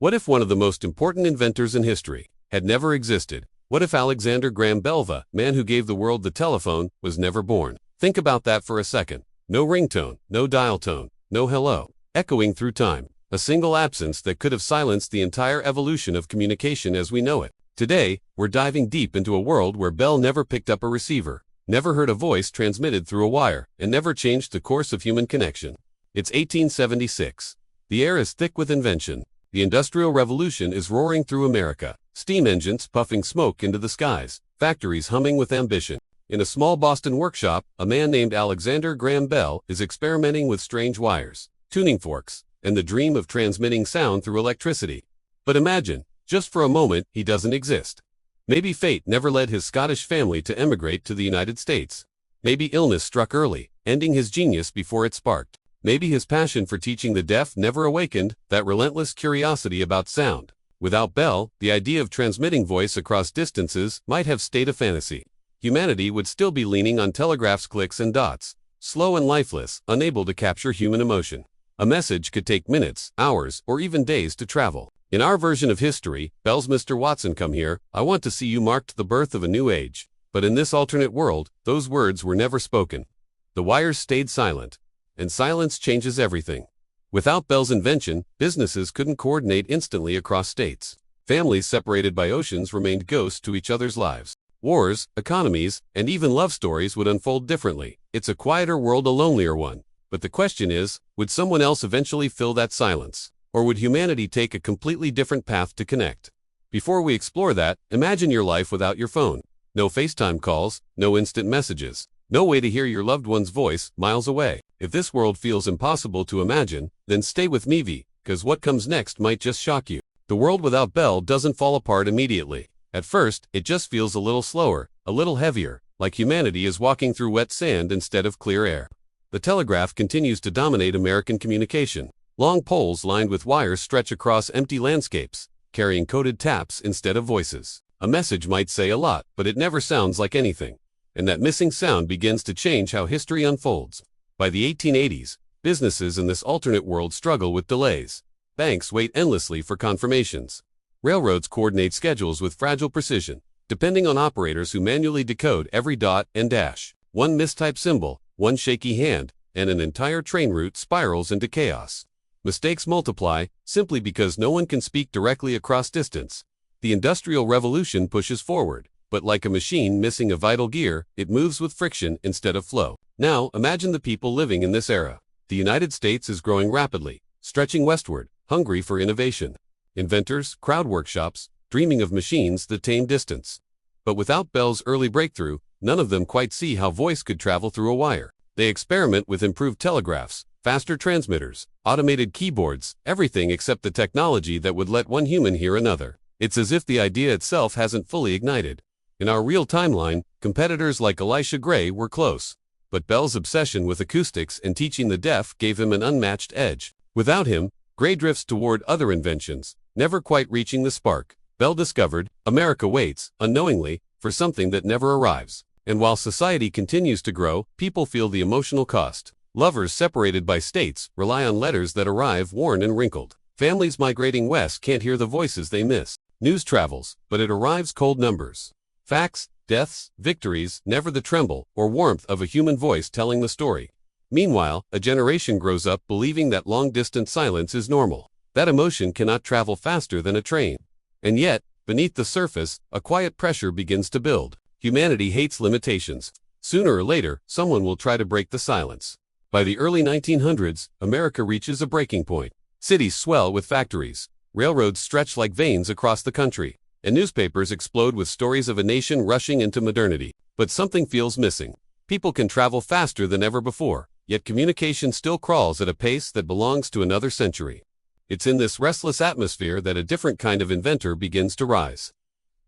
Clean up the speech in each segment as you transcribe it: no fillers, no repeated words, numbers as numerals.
What if one of the most important inventors in history had never existed? What if Alexander Graham Bell, the man who gave the world the telephone, was never born? Think about that for a second. No ringtone, no dial tone, no hello, echoing through time. A single absence that could have silenced the entire evolution of communication as we know it. Today, we're diving deep into a world where Bell never picked up a receiver, never heard a voice transmitted through a wire, and never changed the course of human connection. It's 1876. The air is thick with invention. The Industrial Revolution is roaring through America. Steam engines puffing smoke into the skies, factories humming with ambition. In a small Boston workshop, a man named Alexander Graham Bell is experimenting with strange wires, tuning forks, and the dream of transmitting sound through electricity. But imagine, just for a moment, he doesn't exist. Maybe fate never led his Scottish family to emigrate to the United States. Maybe illness struck early, ending his genius before it sparked. Maybe his passion for teaching the deaf never awakened that relentless curiosity about sound. Without Bell, the idea of transmitting voice across distances might have stayed a fantasy. Humanity would still be leaning on telegraphs, clicks and dots, slow and lifeless, unable to capture human emotion. A message could take minutes, hours, or even days to travel. In our version of history, Bell's Mr. Watson, come here, I want to see you marked the birth of a new age. But in this alternate world, those words were never spoken. The wires stayed silent. And silence changes everything. Without Bell's invention, businesses couldn't coordinate instantly across states. Families separated by oceans remained ghosts to each other's lives. Wars, economies, and even love stories would unfold differently. It's a quieter world, a lonelier one. But the question is, would someone else eventually fill that silence? Or would humanity take a completely different path to connect? Before we explore that, imagine your life without your phone. No FaceTime calls, no instant messages, no way to hear your loved one's voice miles away. If this world feels impossible to imagine, then stay with me, because what comes next might just shock you. The world without Bell doesn't fall apart immediately. At first, it just feels a little slower, a little heavier, like humanity is walking through wet sand instead of clear air. The telegraph continues to dominate American communication. Long poles lined with wires stretch across empty landscapes, carrying coded taps instead of voices. A message might say a lot, but it never sounds like anything. And that missing sound begins to change how history unfolds. By the 1880s, businesses in this alternate world struggle with delays. Banks wait endlessly for confirmations. Railroads coordinate schedules with fragile precision, depending on operators who manually decode every dot and dash. One mistyped symbol, one shaky hand, and an entire train route spirals into chaos. Mistakes multiply, simply because no one can speak directly across distance. The Industrial Revolution pushes forward, but like a machine missing a vital gear, it moves with friction instead of flow. Now, imagine the people living in this era. The United States is growing rapidly, stretching westward, hungry for innovation. Inventors, crowd workshops, dreaming of machines that tame distance. But without Bell's early breakthrough, none of them quite see how voice could travel through a wire. They experiment with improved telegraphs, faster transmitters, automated keyboards, everything except the technology that would let one human hear another. It's as if the idea itself hasn't fully ignited. In our real timeline, competitors like Elisha Gray were close. But Bell's obsession with acoustics and teaching the deaf gave him an unmatched edge. Without him, Gray drifts toward other inventions, never quite reaching the spark. Bell discovered, America waits, unknowingly, for something that never arrives. And while society continues to grow, people feel the emotional cost. Lovers separated by states rely on letters that arrive worn and wrinkled. Families migrating west can't hear the voices they miss. News travels, but it arrives cold numbers. Facts, deaths, victories, never the tremble or warmth of a human voice telling the story. Meanwhile, a generation grows up believing that long-distance silence is normal. That emotion cannot travel faster than a train. And yet, beneath the surface, a quiet pressure begins to build. Humanity hates limitations. Sooner or later, someone will try to break the silence. By the early 1900s, America reaches a breaking point. Cities swell with factories. Railroads stretch like veins across the country. And newspapers explode with stories of a nation rushing into modernity. But something feels missing. People can travel faster than ever before, yet communication still crawls at a pace that belongs to another century. It's in this restless atmosphere that a different kind of inventor begins to rise.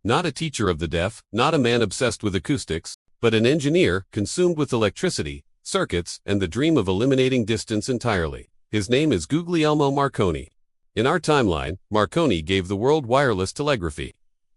Not a teacher of the deaf, not a man obsessed with acoustics, but an engineer consumed with electricity, circuits, and the dream of eliminating distance entirely. His name is Guglielmo Marconi. In our timeline, Marconi gave the world wireless telegraphy.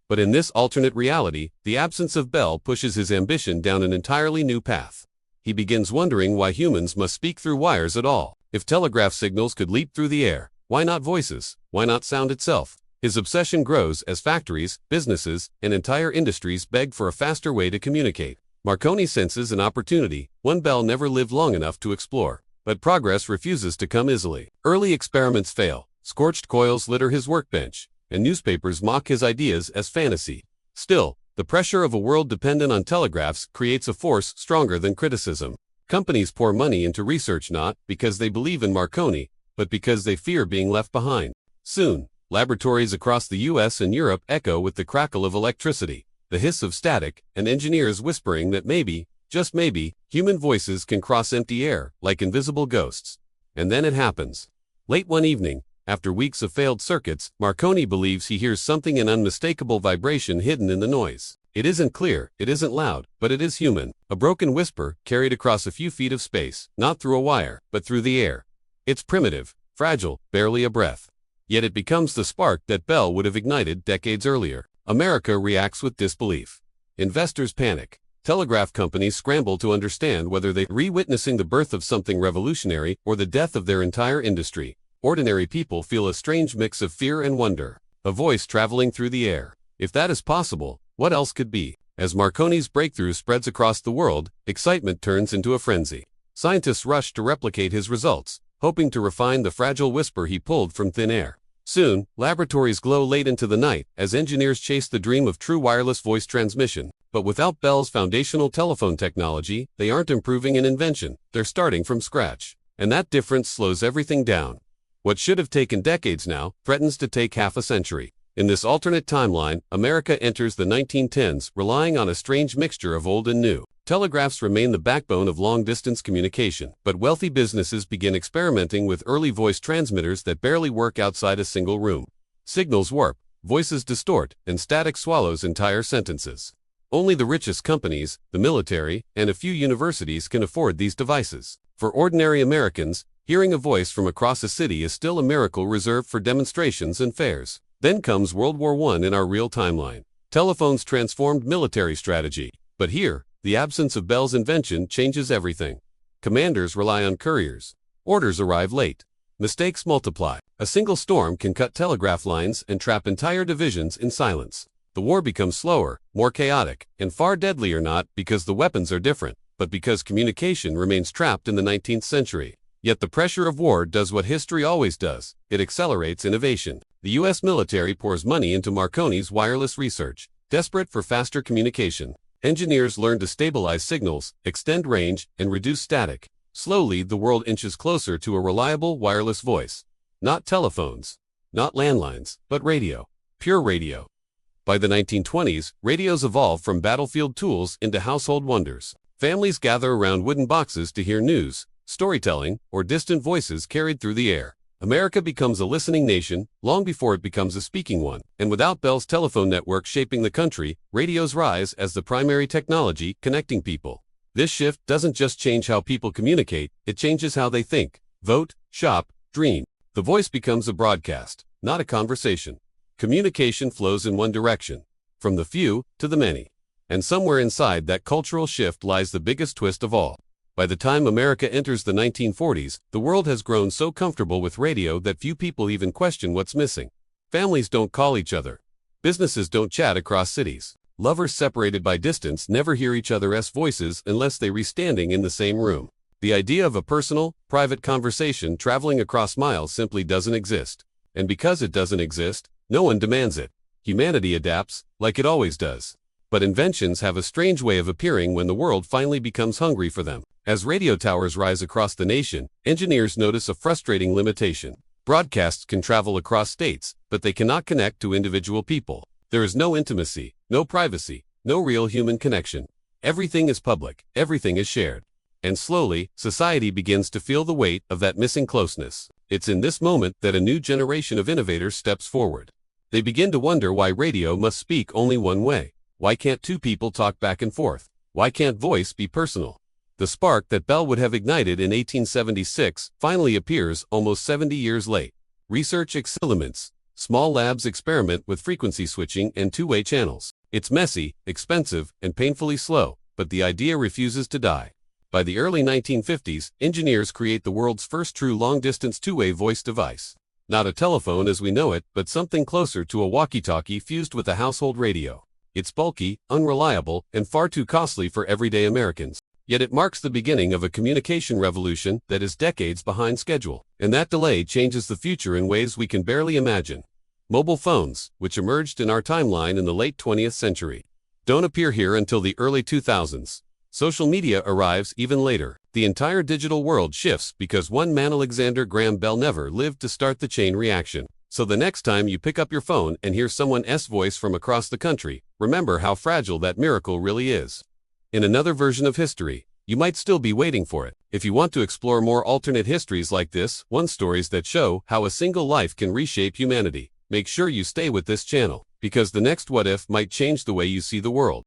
But in this alternate reality, the absence of Bell pushes his ambition down an entirely new path. He begins wondering why humans must speak through wires at all. If telegraph signals could leap through the air, Why not voices? Why not sound itself? His obsession grows as factories, businesses, and entire industries beg for a faster way to communicate. Marconi senses an opportunity one Bell never lived long enough to explore. But progress refuses to come easily. Early experiments fail, scorched coils litter his workbench, and newspapers mock his ideas as fantasy. Still, the pressure of a world dependent on telegraphs creates a force stronger than criticism. Companies pour money into research not because they believe in Marconi, but because they fear being left behind. Soon, laboratories across the US and Europe echo with the crackle of electricity, the hiss of static, and engineers whispering that maybe, just maybe, human voices can cross empty air like invisible ghosts. And then it happens. Late one evening, after weeks of failed circuits, Marconi believes he hears something, an unmistakable vibration hidden in the noise. It isn't clear, it isn't loud, but it is human. A broken whisper carried across a few feet of space, not through a wire, but through the air. It's primitive, fragile, barely a breath. Yet it becomes the spark that Bell would have ignited decades earlier. America reacts with disbelief. Investors panic. Telegraph companies scramble to understand whether they're re-witnessing the birth of something revolutionary or the death of their entire industry. Ordinary people feel a strange mix of fear and wonder. A voice traveling through the air. If that is possible, what else could be? As Marconi's breakthrough spreads across the world, excitement turns into a frenzy. Scientists rush to replicate his results, hoping to refine the fragile whisper he pulled from thin air. Soon, laboratories glow late into the night as engineers chase the dream of true wireless voice transmission. But without Bell's foundational telephone technology, they aren't improving an invention, they're starting from scratch. And that difference slows everything down. What should have taken decades now threatens to take half a century. In this alternate timeline, America enters the 1910s, relying on a strange mixture of old and new. Telegraphs remain the backbone of long-distance communication, but wealthy businesses begin experimenting with early voice transmitters that barely work outside a single room. Signals warp, voices distort, and static swallows entire sentences. Only the richest companies, the military, and a few universities can afford these devices. For ordinary Americans, hearing a voice from across a city is still a miracle reserved for demonstrations and fairs. Then comes World War I in our real timeline. Telephones transformed military strategy. But here, the absence of Bell's invention changes everything. Commanders rely on couriers. Orders arrive late. Mistakes multiply. A single storm can cut telegraph lines and trap entire divisions in silence. The war becomes slower, more chaotic, and far deadlier, not because the weapons are different, but because communication remains trapped in the 19th century. Yet the pressure of war does what history always does. It accelerates innovation. The US military pours money into Marconi's wireless research. Desperate for faster communication, engineers learn to stabilize signals, extend range, and reduce static. Slowly, the world inches closer to a reliable wireless voice. Not telephones, not landlines, but radio. Pure radio. By the 1920s, radios evolved from battlefield tools into household wonders. Families gather around wooden boxes to hear news, storytelling, or distant voices carried through the air. America becomes a listening nation long before it becomes a speaking one. And without Bell's telephone network shaping the country, radios rise as the primary technology connecting people. This shift doesn't just change how people communicate, it changes how they think, vote, shop, dream. The voice becomes a broadcast, not a conversation. Communication flows in one direction, from the few to the many. And somewhere inside that cultural shift lies the biggest twist of all. By the time America enters the 1940s, the world has grown so comfortable with radio that few people even question what's missing. Families don't call each other. Businesses don't chat across cities. Lovers separated by distance never hear each other's voices unless they are standing in the same room. The idea of a personal, private conversation traveling across miles simply doesn't exist. And because it doesn't exist, no one demands it. Humanity adapts, like it always does. But inventions have a strange way of appearing when the world finally becomes hungry for them. As radio towers rise across the nation, engineers notice a frustrating limitation. Broadcasts can travel across states, but they cannot connect to individual people. There is no intimacy, no privacy, no real human connection. Everything is public, everything is shared. And slowly, society begins to feel the weight of that missing closeness. It's in this moment that a new generation of innovators steps forward. They begin to wonder why radio must speak only one way. Why can't two people talk back and forth? Why can't voice be personal? The spark that Bell would have ignited in 1876 finally appears almost 70 years late. Research experiments. Small labs experiment with frequency switching and two-way channels. It's messy, expensive, and painfully slow, but the idea refuses to die. By the early 1950s, engineers create the world's first true long-distance two-way voice device. Not a telephone as we know it, but something closer to a walkie-talkie fused with a household radio. It's bulky, unreliable, and far too costly for everyday Americans. Yet it marks the beginning of a communication revolution that is decades behind schedule. And that delay changes the future in ways we can barely imagine. Mobile phones, which emerged in our timeline in the late 20th century, don't appear here until the early 2000s. Social media arrives even later. The entire digital world shifts because one man, Alexander Graham Bell, never lived to start the chain reaction. So the next time you pick up your phone and hear someone's voice from across the country, remember how fragile that miracle really is. In another version of history, you might still be waiting for it. If you want to explore more alternate histories like this, stories that show how a single life can reshape humanity, make sure you stay with this channel, because the next What If might change the way you see the world.